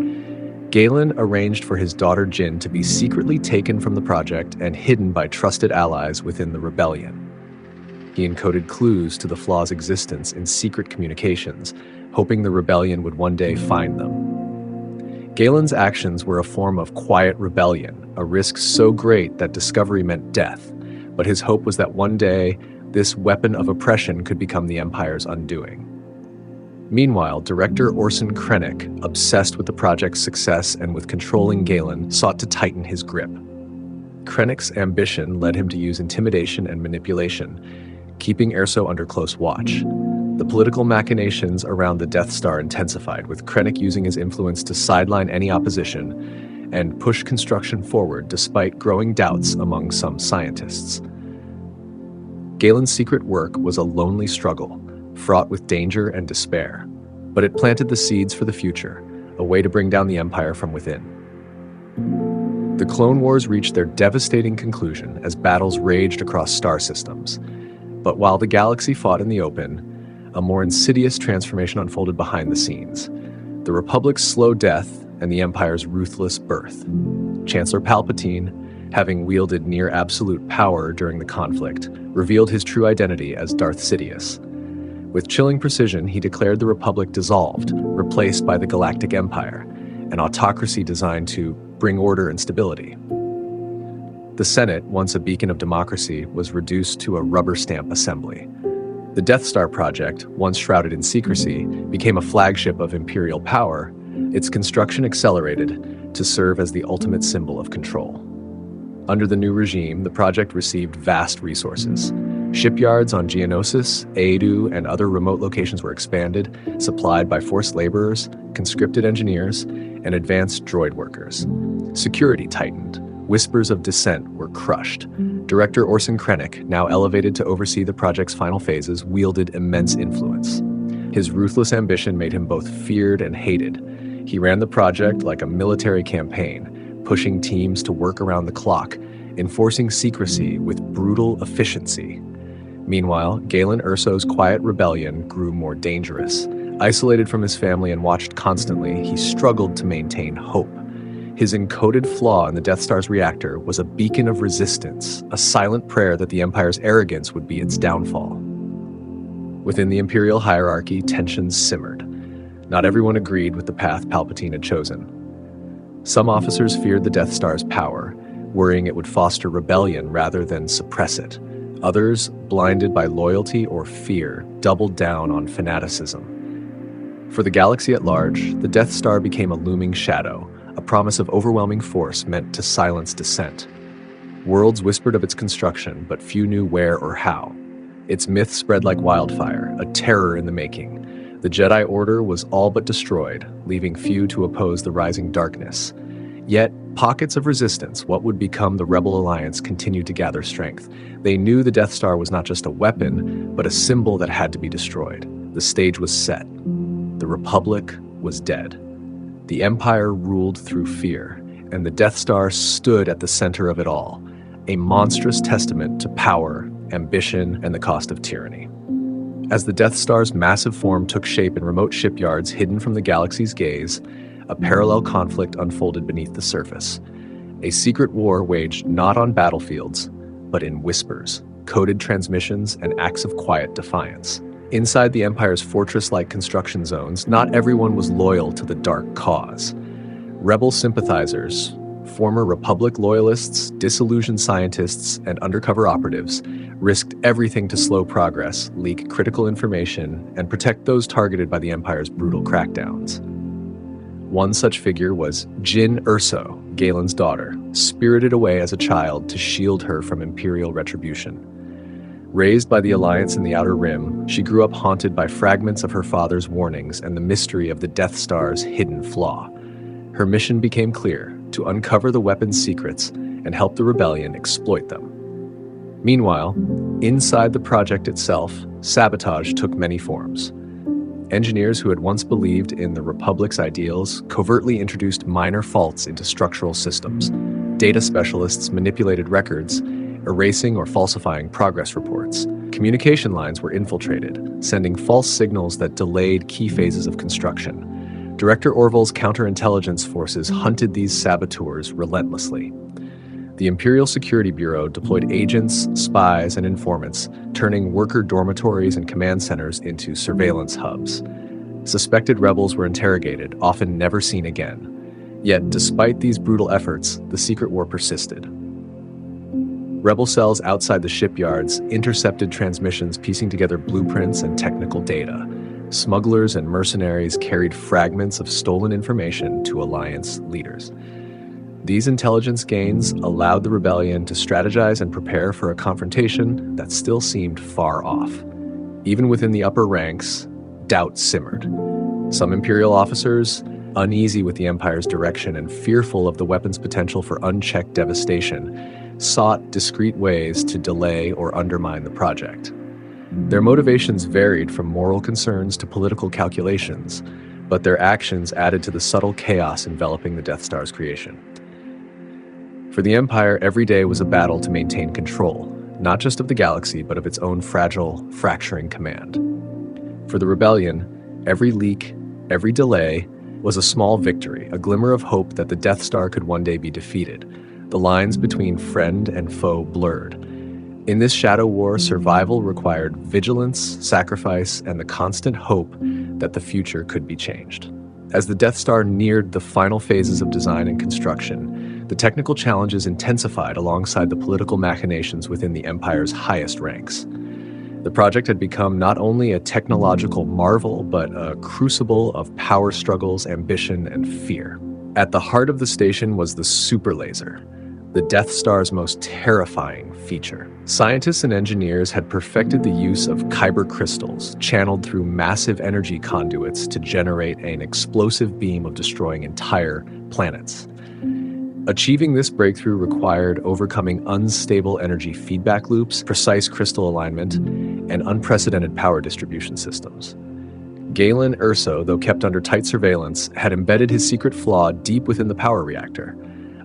Galen arranged for his daughter Jin to be secretly taken from the project and hidden by trusted allies within the rebellion. He encoded clues to the flaw's existence in secret communications, hoping the rebellion would one day find them. Galen's actions were a form of quiet rebellion, a risk so great that discovery meant death, but his hope was that one day this weapon of oppression could become the Empire's undoing. Meanwhile, director Orson Krennic, obsessed with the project's success and with controlling Galen, sought to tighten his grip. Krennic's ambition led him to use intimidation and manipulation, keeping Erso under close watch. The political machinations around the Death Star intensified, with Krennic using his influence to sideline any opposition and push construction forward despite growing doubts among some scientists. Galen's secret work was a lonely struggle, fraught with danger and despair. But it planted the seeds for the future, a way to bring down the Empire from within. The Clone Wars reached their devastating conclusion as battles raged across star systems. But while the galaxy fought in the open, a more insidious transformation unfolded behind the scenes. The Republic's slow death and the Empire's ruthless birth. Chancellor Palpatine, having wielded near absolute power during the conflict, revealed his true identity as Darth Sidious. With chilling precision, he declared the Republic dissolved, replaced by the Galactic Empire, an autocracy designed to bring order and stability. The Senate, once a beacon of democracy, was reduced to a rubber stamp assembly. The Death Star project, once shrouded in secrecy, became a flagship of Imperial power. Its construction accelerated to serve as the ultimate symbol of control. Under the new regime, the project received vast resources. Shipyards on Geonosis, Aedu, and other remote locations were expanded, supplied by forced laborers, conscripted engineers, and advanced droid workers. Security tightened. Whispers of dissent were crushed. Director Orson Krennic, now elevated to oversee the project's final phases, wielded immense influence. His ruthless ambition made him both feared and hated. He ran the project like a military campaign, pushing teams to work around the clock, enforcing secrecy with brutal efficiency. Meanwhile, Galen Erso's quiet rebellion grew more dangerous. Isolated from his family and watched constantly, he struggled to maintain hope. His encoded flaw in the Death Star's reactor was a beacon of resistance, a silent prayer that the Empire's arrogance would be its downfall. Within the Imperial hierarchy, tensions simmered. Not everyone agreed with the path Palpatine had chosen. Some officers feared the Death Star's power, worrying it would foster rebellion rather than suppress it. Others, blinded by loyalty or fear, doubled down on fanaticism. For the galaxy at large, the Death Star became a looming shadow, a promise of overwhelming force meant to silence dissent. Worlds whispered of its construction, but few knew where or how. Its myth spread like wildfire, a terror in the making. The Jedi Order was all but destroyed, leaving few to oppose the rising darkness. Yet, pockets of resistance, what would become the Rebel Alliance, continued to gather strength. They knew the Death Star was not just a weapon, but a symbol that had to be destroyed. The stage was set. The Republic was dead. The Empire ruled through fear, and the Death Star stood at the center of it all, a monstrous testament to power, ambition, and the cost of tyranny. As the Death Star's massive form took shape in remote shipyards hidden from the galaxy's gaze, a parallel conflict unfolded beneath the surface. A secret war waged not on battlefields, but in whispers, coded transmissions, and acts of quiet defiance. Inside the Empire's fortress-like construction zones, not everyone was loyal to the dark cause. Rebel sympathizers, former Republic loyalists, disillusioned scientists, and undercover operatives risked everything to slow progress, leak critical information, and protect those targeted by the Empire's brutal crackdowns. One such figure was Jyn Erso, Galen's daughter, spirited away as a child to shield her from Imperial retribution. Raised by the Alliance in the Outer Rim, she grew up haunted by fragments of her father's warnings and the mystery of the Death Star's hidden flaw. Her mission became clear: to uncover the weapon's secrets and help the rebellion exploit them. Meanwhile, inside the project itself, sabotage took many forms. Engineers who had once believed in the Republic's ideals covertly introduced minor faults into structural systems. Data specialists manipulated records, erasing or falsifying progress reports. Communication lines were infiltrated, sending false signals that delayed key phases of construction. Director Orville's counterintelligence forces hunted these saboteurs relentlessly. The Imperial Security Bureau deployed agents, spies, and informants, turning worker dormitories and command centers into surveillance hubs. Suspected rebels were interrogated, often never seen again. Yet, despite these brutal efforts, the secret war persisted. Rebel cells outside the shipyards intercepted transmissions piecing together blueprints and technical data. Smugglers and mercenaries carried fragments of stolen information to Alliance leaders. These intelligence gains allowed the rebellion to strategize and prepare for a confrontation that still seemed far off. Even within the upper ranks, doubt simmered. Some Imperial officers, uneasy with the Empire's direction and fearful of the weapon's potential for unchecked devastation, sought discreet ways to delay or undermine the project. Their motivations varied from moral concerns to political calculations, but their actions added to the subtle chaos enveloping the Death Star's creation. For the Empire, every day was a battle to maintain control, not just of the galaxy, but of its own fragile, fracturing command. For the Rebellion, every leak, every delay was a small victory, a glimmer of hope that the Death Star could one day be defeated. The lines between friend and foe blurred. In this shadow war, survival required vigilance, sacrifice, and the constant hope that the future could be changed. As the Death Star neared the final phases of design and construction, the technical challenges intensified alongside the political machinations within the Empire's highest ranks. The project had become not only a technological marvel, but a crucible of power struggles, ambition, and fear. At the heart of the station was the super laser, the Death Star's most terrifying feature. Scientists and engineers had perfected the use of kyber crystals, channeled through massive energy conduits to generate an explosive beam of destroying entire planets. Achieving this breakthrough required overcoming unstable energy feedback loops, precise crystal alignment, and unprecedented power distribution systems. Galen Erso, though kept under tight surveillance, had embedded his secret flaw deep within the power reactor,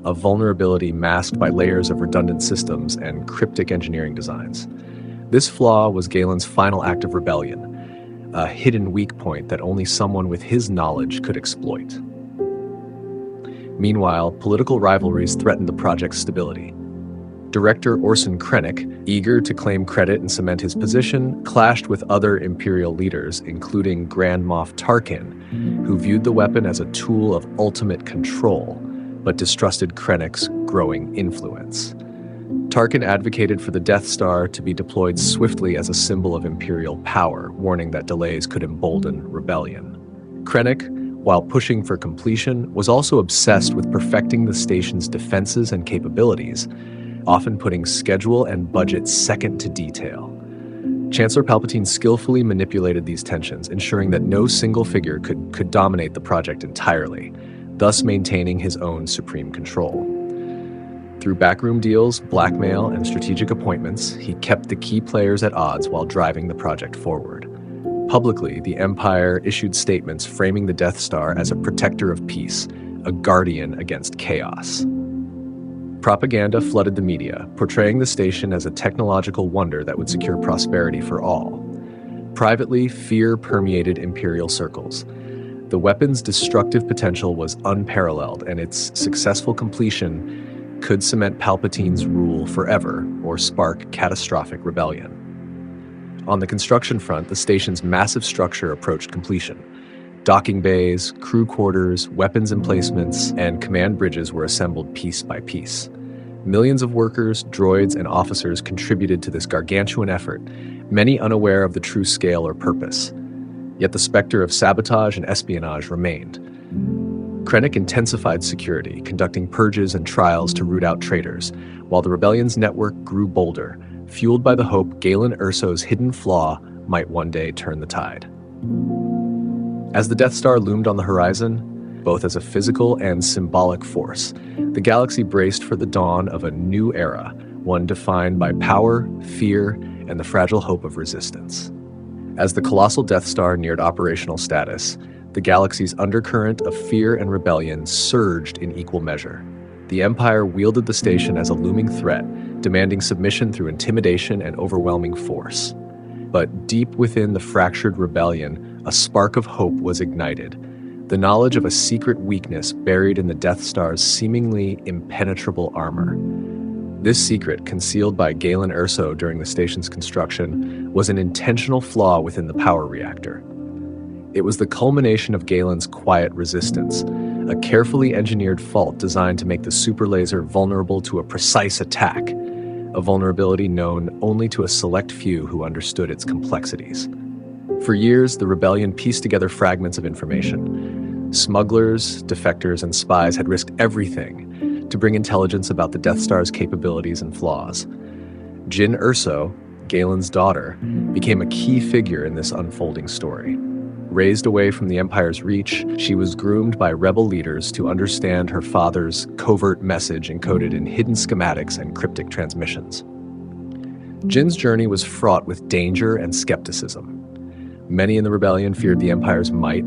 a vulnerability masked by layers of redundant systems and cryptic engineering designs. This flaw was Galen's final act of rebellion, a hidden weak point that only someone with his knowledge could exploit. Meanwhile, political rivalries threatened the project's stability. Director Orson Krennic, eager to claim credit and cement his position, clashed with other Imperial leaders, including Grand Moff Tarkin, who viewed the weapon as a tool of ultimate control, but distrusted Krennic's growing influence. Tarkin advocated for the Death Star to be deployed swiftly as a symbol of Imperial power, warning that delays could embolden rebellion. Krennic, while pushing for completion, was also obsessed with perfecting the station's defenses and capabilities, often putting schedule and budget second to detail. Chancellor Palpatine skillfully manipulated these tensions, ensuring that no single figure could dominate the project entirely, thus maintaining his own supreme control. Through backroom deals, blackmail, and strategic appointments, he kept the key players at odds while driving the project forward. Publicly, the Empire issued statements framing the Death Star as a protector of peace, a guardian against chaos. Propaganda flooded the media, portraying the station as a technological wonder that would secure prosperity for all. Privately, fear permeated Imperial circles. The weapon's destructive potential was unparalleled, and its successful completion could cement Palpatine's rule forever or spark catastrophic rebellion. On the construction front, the station's massive structure approached completion. Docking bays, crew quarters, weapons emplacements, and command bridges were assembled piece by piece. Millions of workers, droids, and officers contributed to this gargantuan effort, many unaware of the true scale or purpose. Yet the specter of sabotage and espionage remained. Krennic intensified security, conducting purges and trials to root out traitors, while the rebellion's network grew bolder, fueled by the hope Galen Erso's hidden flaw might one day turn the tide. As the Death Star loomed on the horizon, both as a physical and symbolic force, the galaxy braced for the dawn of a new era, one defined by power, fear, and the fragile hope of resistance. As the colossal Death Star neared operational status, the galaxy's undercurrent of fear and rebellion surged in equal measure. The Empire wielded the station as a looming threat, demanding submission through intimidation and overwhelming force. But deep within the fractured rebellion, a spark of hope was ignited. The knowledge of a secret weakness buried in the Death Star's seemingly impenetrable armor. This secret, concealed by Galen Erso during the station's construction, was an intentional flaw within the power reactor. It was the culmination of Galen's quiet resistance, a carefully engineered fault designed to make the super laser vulnerable to a precise attack, a vulnerability known only to a select few who understood its complexities. For years, the rebellion pieced together fragments of information. Smugglers, defectors, and spies had risked everything to bring intelligence about the Death Star's capabilities and flaws. Jyn Erso, Galen's daughter, became a key figure in this unfolding story. Raised away from the Empire's reach, she was groomed by rebel leaders to understand her father's covert message encoded in hidden schematics and cryptic transmissions. Jin's journey was fraught with danger and skepticism. Many in the rebellion feared the Empire's might,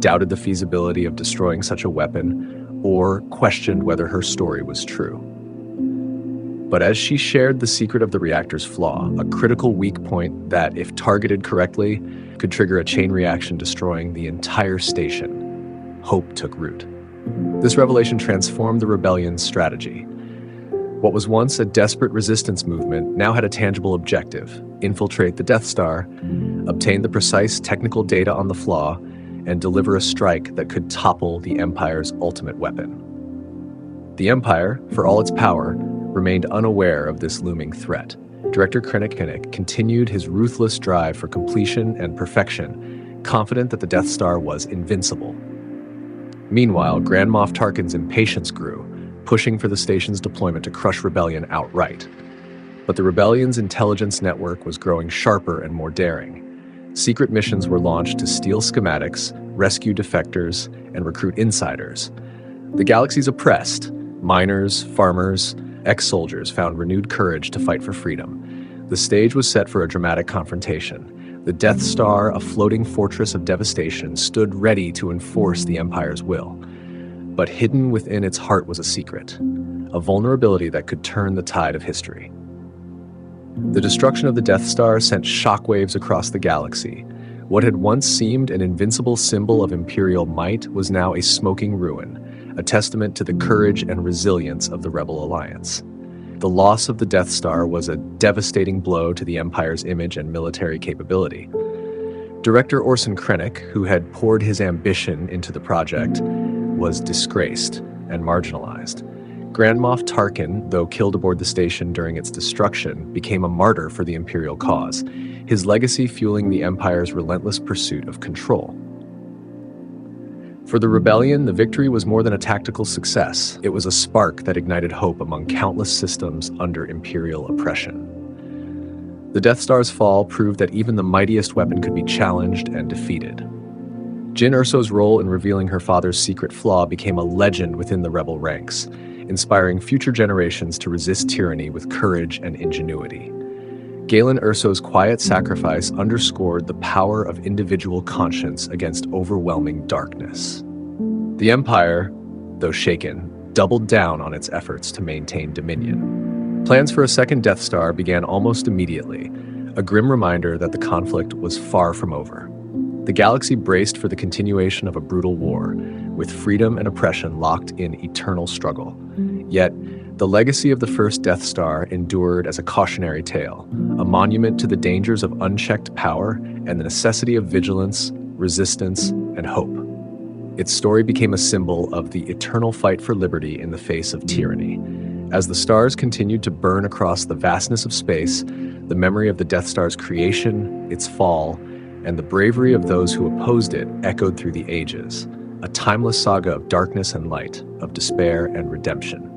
doubted the feasibility of destroying such a weapon, or questioned whether her story was true. But as she shared the secret of the reactor's flaw, a critical weak point that, if targeted correctly, could trigger a chain reaction destroying the entire station, hope took root. This revelation transformed the rebellion's strategy. What was once a desperate resistance movement now had a tangible objective: infiltrate the Death Star, obtain the precise technical data on the flaw, and deliver a strike that could topple the Empire's ultimate weapon. The Empire, for all its power, remained unaware of this looming threat. Director Krennic continued his ruthless drive for completion and perfection, confident that the Death Star was invincible. Meanwhile, Grand Moff Tarkin's impatience grew, pushing for the station's deployment to crush rebellion outright. But the rebellion's intelligence network was growing sharper and more daring. Secret missions were launched to steal schematics, rescue defectors, and recruit insiders. The galaxy's oppressed, miners, farmers, ex-soldiers found renewed courage to fight for freedom. The stage was set for a dramatic confrontation. The Death Star, a floating fortress of devastation, stood ready to enforce the Empire's will. But hidden within its heart was a secret, a vulnerability that could turn the tide of history. The destruction of the Death Star sent shockwaves across the galaxy. What had once seemed an invincible symbol of Imperial might was now a smoking ruin, a testament to the courage and resilience of the Rebel Alliance. The loss of the Death Star was a devastating blow to the Empire's image and military capability. Director Orson Krennic, who had poured his ambition into the project, was disgraced and marginalized. Grand Moff Tarkin, though killed aboard the station during its destruction, became a martyr for the Imperial cause, his legacy fueling the Empire's relentless pursuit of control. For the rebellion, the victory was more than a tactical success. It was a spark that ignited hope among countless systems under Imperial oppression. The Death Star's fall proved that even the mightiest weapon could be challenged and defeated. Jyn Erso's role in revealing her father's secret flaw became a legend within the rebel ranks, inspiring future generations to resist tyranny with courage and ingenuity. Galen Erso's quiet sacrifice underscored the power of individual conscience against overwhelming darkness. The Empire, though shaken, doubled down on its efforts to maintain dominion. Plans for a second Death Star began almost immediately, a grim reminder that the conflict was far from over. The galaxy braced for the continuation of a brutal war, with freedom and oppression locked in eternal struggle. Yet, the legacy of the first Death Star endured as a cautionary tale, a monument to the dangers of unchecked power and the necessity of vigilance, resistance, and hope. Its story became a symbol of the eternal fight for liberty in the face of tyranny. As the stars continued to burn across the vastness of space, the memory of the Death Star's creation, its fall, and the bravery of those who opposed it echoed through the ages, a timeless saga of darkness and light, of despair and redemption.